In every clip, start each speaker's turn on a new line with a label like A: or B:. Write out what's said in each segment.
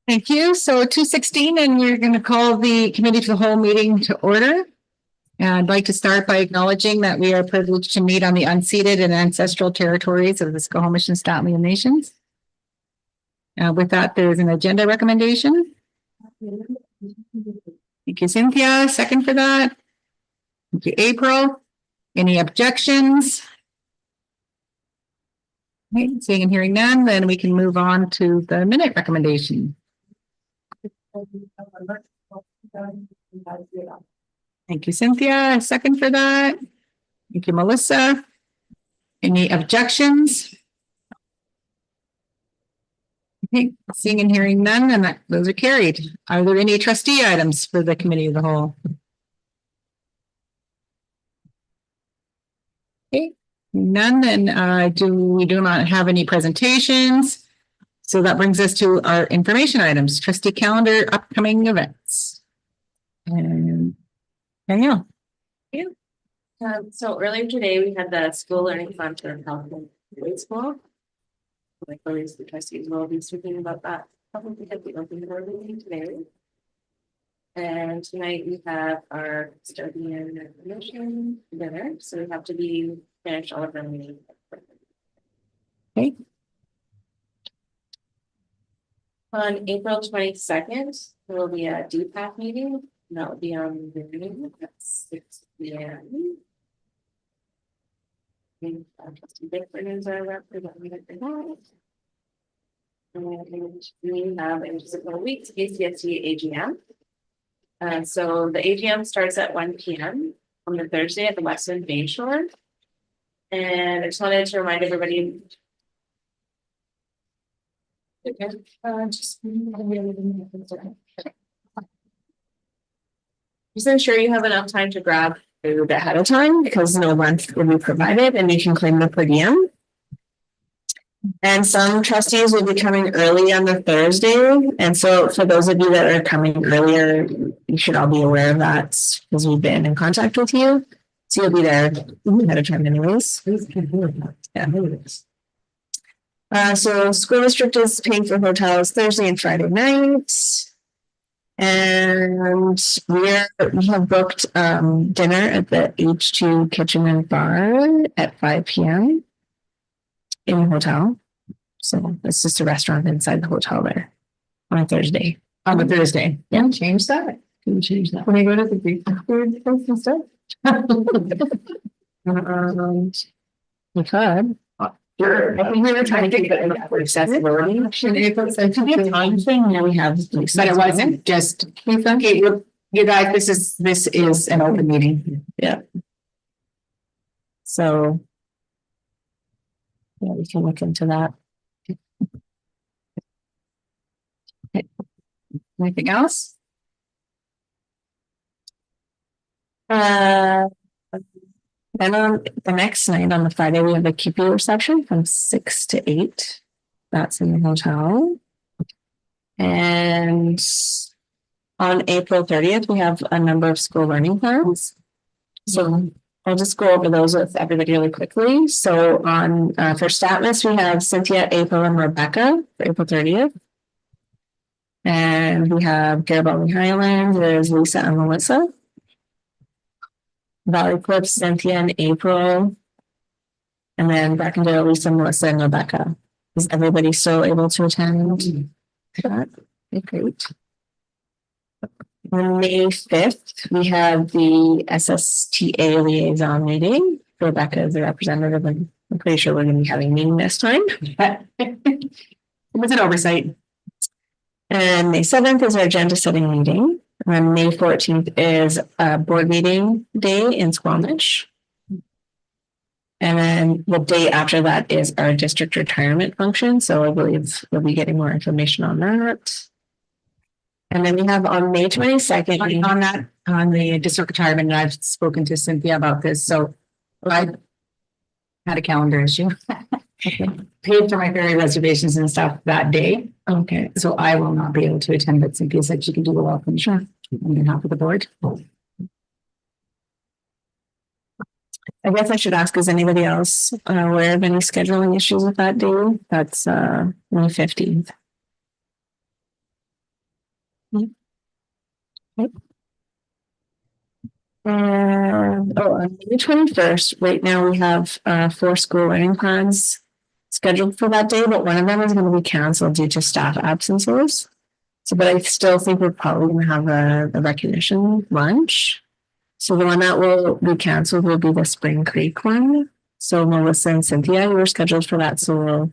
A: Thank you. So 2:16, and we're going to call the committee to the whole meeting to order. And I'd like to start by acknowledging that we are privileged to meet on the unceded and ancestral territories of the Squamish and Statlian Nations. With that, there's an agenda recommendation. Thank you, Cynthia. Second for that. Thank you, April. Any objections? Okay, seeing and hearing none, then we can move on to the minute recommendation. Thank you, Cynthia. A second for that. Thank you, Melissa. Any objections? Okay, seeing and hearing none, and those are carried. Are there any trustee items for the committee of the whole? Okay, none, and we do not have any presentations. So that brings us to our information items, trustee calendar, upcoming events. And Danielle.
B: Yeah. So earlier today, we had the school learning fund for health and grade school. Like always, the trustees will be speaking about that. Probably at the open board meeting today. And tonight we have our custodian information dinner, so we have to be finished all of our meetings.
A: Okay.
B: On April 22nd, there will be a DPAC meeting. That will be on the meeting at 6 p.m. And Trustee Bickford is our representative for that. And we have in just a couple of weeks ACSC AGM. So the AGM starts at 1 p.m. on the Thursday at the Western Bay Shore. And I just wanted to remind everybody. Just ensure you have enough time to grab food ahead of time because no lunch will be provided and you can claim the per diem. And some trustees will be coming early on the Thursday. And so for those of you that are coming earlier, you should all be aware of that because we've been in contact with you. So you'll be there ahead of time anyways. Yeah. So school district is paying for hotels Thursday and Friday nights. And we have booked dinner at the H2 Kitchen and Bar at 5 p.m. in the hotel. So it's just a restaurant inside the hotel there on a Thursday.
A: On a Thursday.
B: Yeah.
A: Change that.
B: Can we change that?
A: When you go to the big food place and stuff.
B: We could. Sure. I think we were trying to keep it for accessibility. It could be a time thing. Now we have,
A: But it wasn't just. Okay, you guys, this is an open meeting.
B: Yeah. So. Yeah, we can look into that.
A: Okay. Anything else?
B: Then on the next night, on the Friday, we have a Kippy reception from 6 to 8. That's in the hotel. And on April 30th, we have a number of school learning plans. So I'll just go over those with everybody really quickly. So on for Statmas, we have Cynthia, April, and Rebecca for April 30th. And we have Garibaldi Highlands, there's Lisa and Melissa. Valley Cliffs, Cynthia and April. And then Brackendale, Lisa, Melissa, and Rebecca. Is everybody still able to attend that? Okay, great. On May 5th, we have the SSTA liaison meeting. Rebecca is the representative, and I'm pretty sure we're going to be having a meeting this time.
A: It was an oversight.
B: And May 7th is our agenda setting meeting. And May 14th is a board meeting day in Squamish. And then the day after that is our district retirement function. So I believe we'll be getting more information on that. And then we have on May 22nd.
A: On the district retirement, and I've spoken to Cynthia about this. So I had a calendar issue. Paid for my ferry reservations and stuff that day.
B: Okay.
A: So I will not be able to attend, but Cynthia said she can do a welcome.
B: Sure.
A: On behalf of the board.
B: I guess I should ask, is anybody else aware of any scheduling issues with that day? That's May 15th. And on May 21st, right now we have 4 school learning plans scheduled for that day, but one of them is going to be canceled due to staff absences. So, but I still think we're probably going to have a recognition lunch. So the one that will be canceled will be the Spring Creek one. So Melissa and Cynthia, we're scheduled for that. So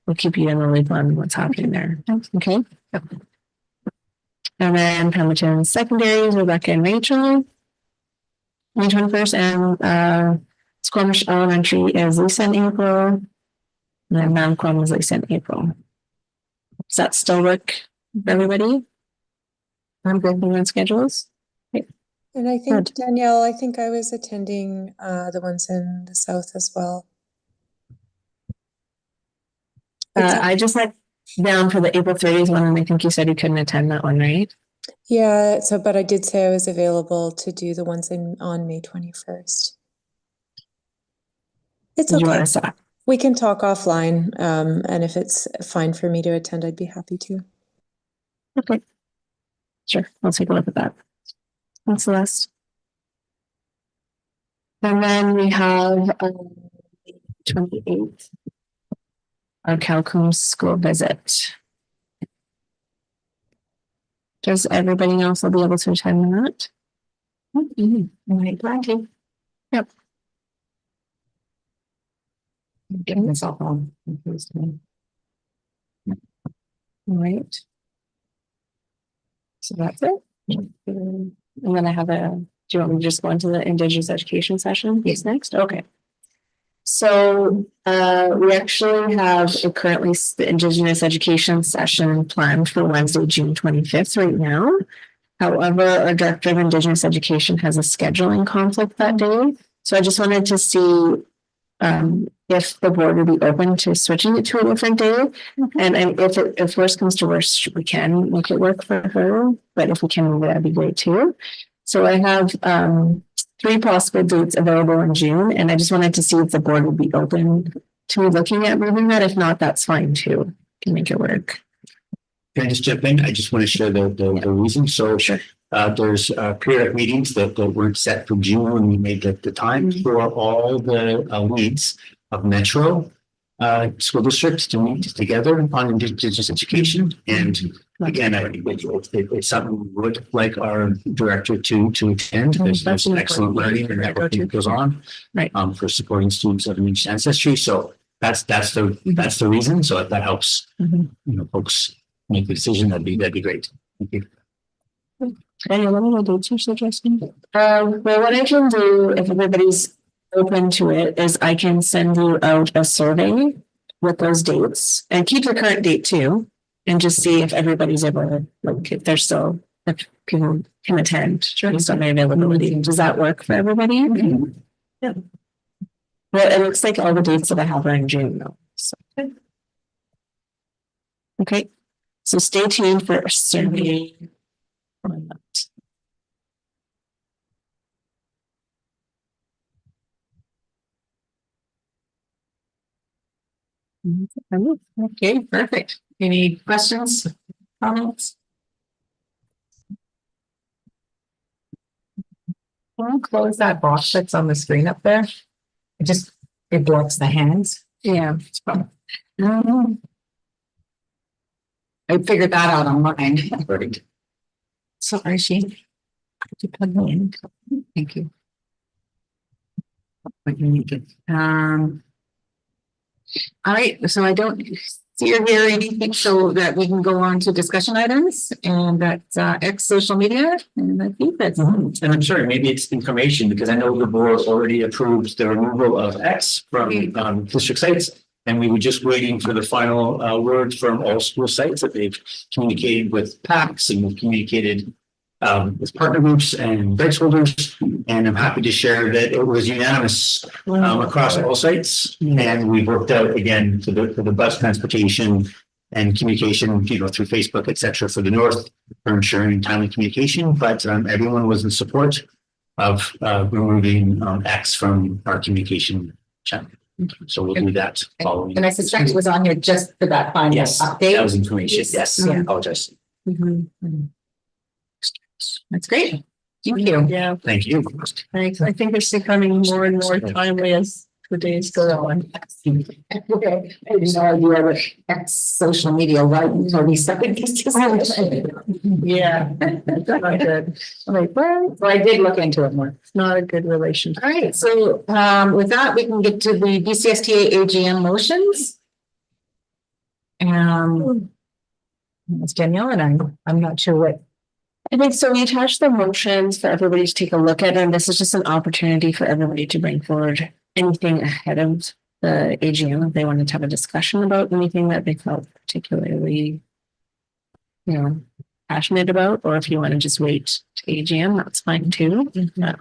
B: we'll keep you in the loop on what's happening there. Okay. And then Pemberton Secondaries, Rebecca and Rachel. May 21st, and Squamish Elementary is Lisa in April. And then Mount Quam is Lisa in April. Does that still work for everybody? I'm good on schedules.
C: And I think, Danielle, I think I was attending the ones in the south as well.
B: I just had down for the April 30th one, and I think you said you couldn't attend that one, right?
C: Yeah, so but I did say I was available to do the ones on May 21st. It's
B: Did you want
C: okay.
B: to stop?
C: We can talk offline, and if it's fine for me to attend, I'd be happy to.
B: Okay. Sure, I'll take a look at that. Thanks, Celeste. And then we have 28th, our Calcum school visit. Does everybody else will be able to attend that? Right, plenty. Yep.
A: Getting this all on.
B: All right. So that's it. And then I have do you want me to just go into the Indigenous education session? Yes, next. Okay. So we actually have currently the Indigenous education session planned for Wednesday, June 25th right now. However, our director of Indigenous education has a scheduling conflict that day. So I just wanted to see if the board would be open to switching it to a different day. And if worst comes to worst, we can make it work for her. But if we can move it, that'd be great too. So I have 3 possible dates available in June, and I just wanted to see if the board would be open to me looking at moving that. If not, that's fine too. Can make it work.
D: Can I just jump in? I just want to share the reason. So
B: Sure.
D: There's periodic meetings that weren't set for June when we made the time for all the leads of Metro school districts to meet together on Indigenous education. And again, I think it's something we would like our director to attend. There's excellent learning and networking that goes on,
B: right?
D: For supporting students of Indigenous ancestry. So that's the reason. So if that helps, folks make the decision, that'd be great. Thank you.
B: Any other dates you're suggesting? Well, what I can do if everybody's open to it is I can send you out a survey with those dates and keep the current date too, and just see if everybody's able to, like, if people can attend based on their availability. Does that work for everybody? Yeah. Well, it looks like all the dates that I have are in June though. So. Okay. So stay tuned for a survey.
A: Okay, perfect. Any questions, comments? Can you close that box that's on the screen up there? It blocks the hands.
B: Yeah.
A: I figured that out on mine. Sorry, Shane. Could you plug me in? Thank you. What you need to, all right, so I don't see or hear anything, so that we can go on to discussion items, and that's X social media, and I think that's.
D: And I'm sorry, maybe it's information, because I know the board already approved the removal of X from district sites. And we were just waiting for the final word from all school sites that they've communicated with PACs and we've communicated with partner groups and rights holders. And I'm happy to share that it was unanimous across all sites. And we worked out again for the bus transportation and communication, through Facebook, et cetera, for the north for ensuring timely communication. But everyone was in support of removing X from our communication channel. So we'll do that following.
A: And I suspect it was on here just for that final
D: Yes,
A: update.
D: that was information. Yes, I apologize.
A: That's great. Thank you.
B: Yeah,
D: Thank you.
B: thanks. I think it's becoming more and more timely as the days go on.
A: I had no idea what X social media, right? These
B: Yeah. That's not good.
A: I'm like, well, so I did look into it more.
B: It's not a good relationship.
A: All right, so with that, we can get to the BCSTA AGM motions. It's Danielle and I'm not sure what.
B: I think so. We attached the motions for everybody to take a look at, and this is just an opportunity for everybody to bring forward anything ahead of the AGM if they wanted to have a discussion about anything that they felt particularly, passionate about, or if you want to just wait to AGM, that's fine too. Yeah.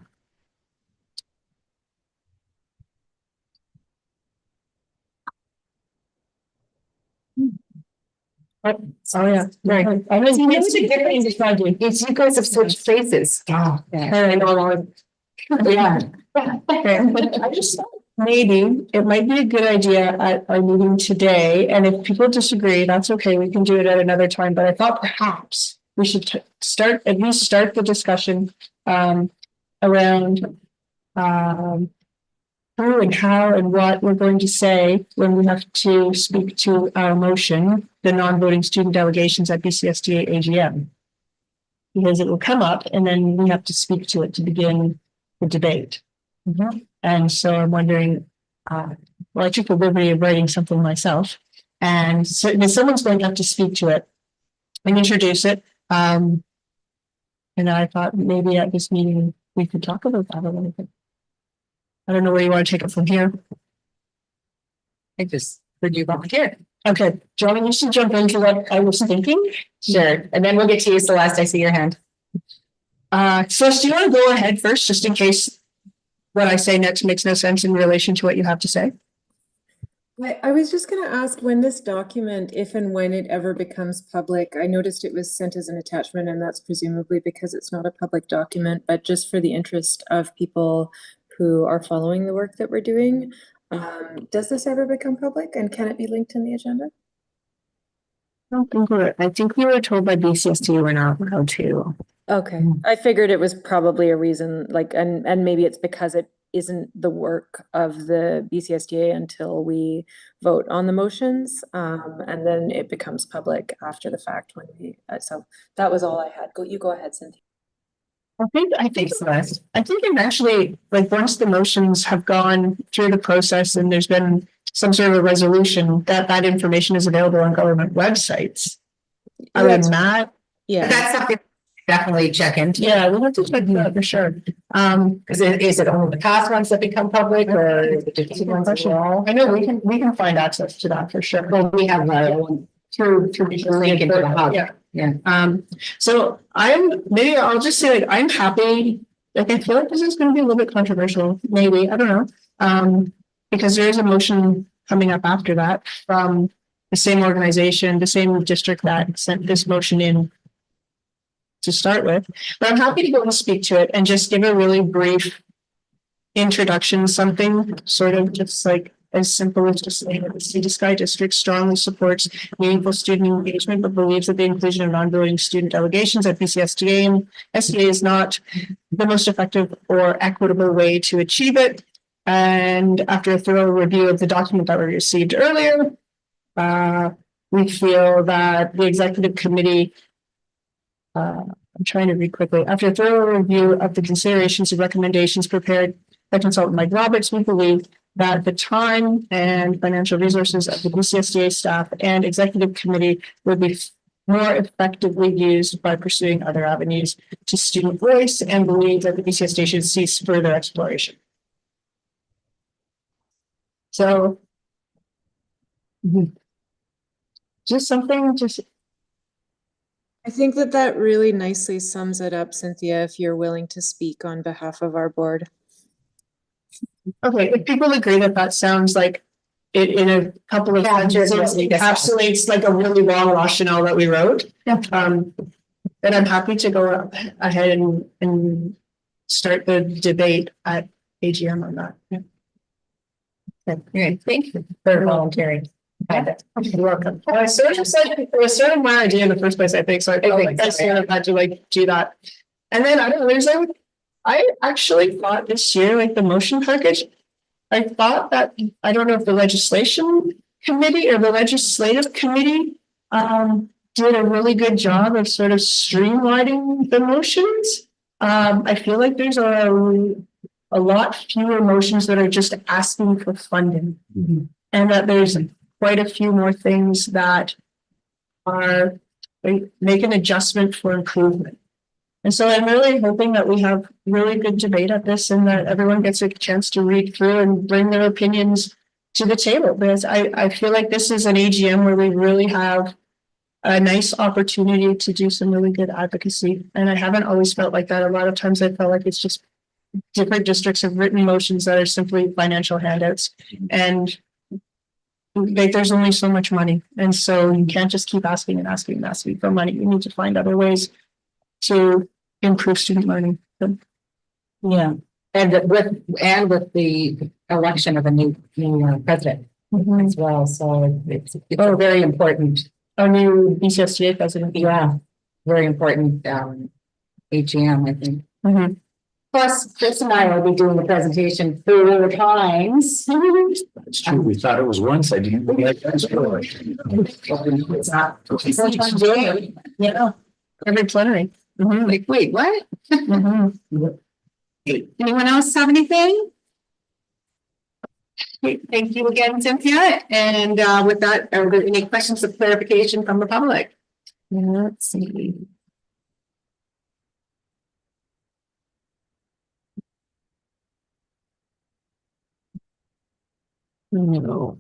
B: Oh, yeah. Right. I was
A: It's you guys have switched places.
B: Oh,
A: I know. Yeah.
B: I just thought maybe it might be a good idea at our meeting today, and if people disagree, that's okay, we can do it at another time, but I thought perhaps we should start the discussion around who and how and what we're going to say when we have to speak to our motion, the non-voting student delegations at BCSTA AGM. Because it will come up and then we have to speak to it to begin the debate. And so I'm wondering, well, I took the liberty of writing something myself, and certainly someone's going to have to speak to it and introduce it. And I thought maybe at this meeting we could talk about that a little bit. I don't know where you want to take it from here.
A: I just heard you volunteer.
B: Okay, John, you should jump into what I was thinking.
A: Sure, and then we'll get to you, Celeste. I see your hand.
B: Celeste, do you want to go ahead first, just in case what I say next makes no sense in relation to what you have to say?
C: I was just going to ask when this document, if and when it ever becomes public, I noticed it was sent as an attachment, and that's presumably because it's not a public document, but just for the interest of people who are following the work that we're doing, does this ever become public, and can it be linked in the agenda?
B: I think we were told by BCST we're not allowed to.
C: Okay, I figured it was probably a reason, like, and maybe it's because it isn't the work of the BCSDA until we vote on the motions, and then it becomes public after the fact when we. So that was all I had. You go ahead, Cynthia.
B: I think eventually, like once the motions have gone through the process and there's been some sort of a resolution, that information is available on government websites. Other than that,
C: Yeah,
A: That's something to definitely check into.
B: yeah, we'll have to check that for sure.
A: Because is it only the past ones that become public or is it just ones as well?
B: I know we can find access to that for sure.
A: Well, we have through the link into the hub.
B: Yeah. So maybe I'll just say, like, I'm happy. Like, I feel like this is going to be a little bit controversial, maybe, I don't know. Because there is a motion coming up after that from the same organization, the same district that sent this motion in to start with. But I'm happy to go and speak to it and just give a really brief introduction, something sort of just like as simple as just saying that the Sea to Sky District strongly supports meaningful student engagement, but believes that the inclusion of non-voting student delegations at BCSTA and SDA is not the most effective or equitable way to achieve it. And after a thorough review of the document that we received earlier, we feel that the executive committee, I'm trying to read quickly. After a thorough review of the considerations and recommendations prepared by consultant Mike Roberts, we believe that the time and financial resources of the BCSDA staff and executive committee would be more effectively used by pursuing other avenues to student voice, and believe that the BCSDA should cease further exploration. So just something,
C: I think that really nicely sums it up, Cynthia, if you're willing to speak on behalf of our board.
B: okay, if people agree that sounds like it in a couple of sentences encapsulates like a really long rationale that we wrote.
A: Yeah.
B: Then I'm happy to go ahead and start the debate at AGM on that. Yeah.
A: Okay, thank you for volunteering.
B: You're welcome. It was sort of my idea in the first place, I think. So I felt like I sort of had to like do that. And then I don't know, I actually thought this year, like the motion package, I thought that, I don't know if the legislation committee or the legislative committee did a really good job of sort of streamlining the motions. I feel like there's a lot fewer motions that are just asking for funding. And that there's quite a few more things that are, they make an adjustment for improvement. And so I'm really hoping that we have really good debate at this and that everyone gets a chance to read through and bring their opinions to the table. Because I feel like this is an AGM where we really have a nice opportunity to do some really good advocacy. And I haven't always felt like that. A lot of times I felt like it's just different districts have written motions that are simply financial handouts. And like, there's only so much money. And so you can't just keep asking and asking and asking for money. You need to find other ways to improve student learning. So,
A: Yeah, and with the election of a new president as well, so it's very important.
B: our new BCSTA president.
A: Yeah, very important AGM, I think.
B: Mhm.
A: Plus, Chris and I will be doing the presentation 4 times.
D: It's true. We thought it was once. I didn't.
A: It's not. 4 times a year.
B: Yeah, every plenary. Mhm.
A: Like, wait, what?
B: Mhm.
A: Anyone else have anything? Okay, thank you again, Cynthia. And with that, are there any questions of clarification from the public?
B: Let's see. No.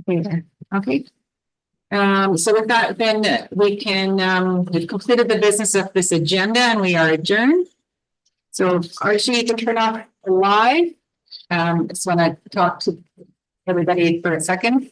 A: Okay. So with that, then we can, we've completed the business of this agenda and we are adjourned. So Archie, you can turn off the live. Just want to talk to everybody for a second.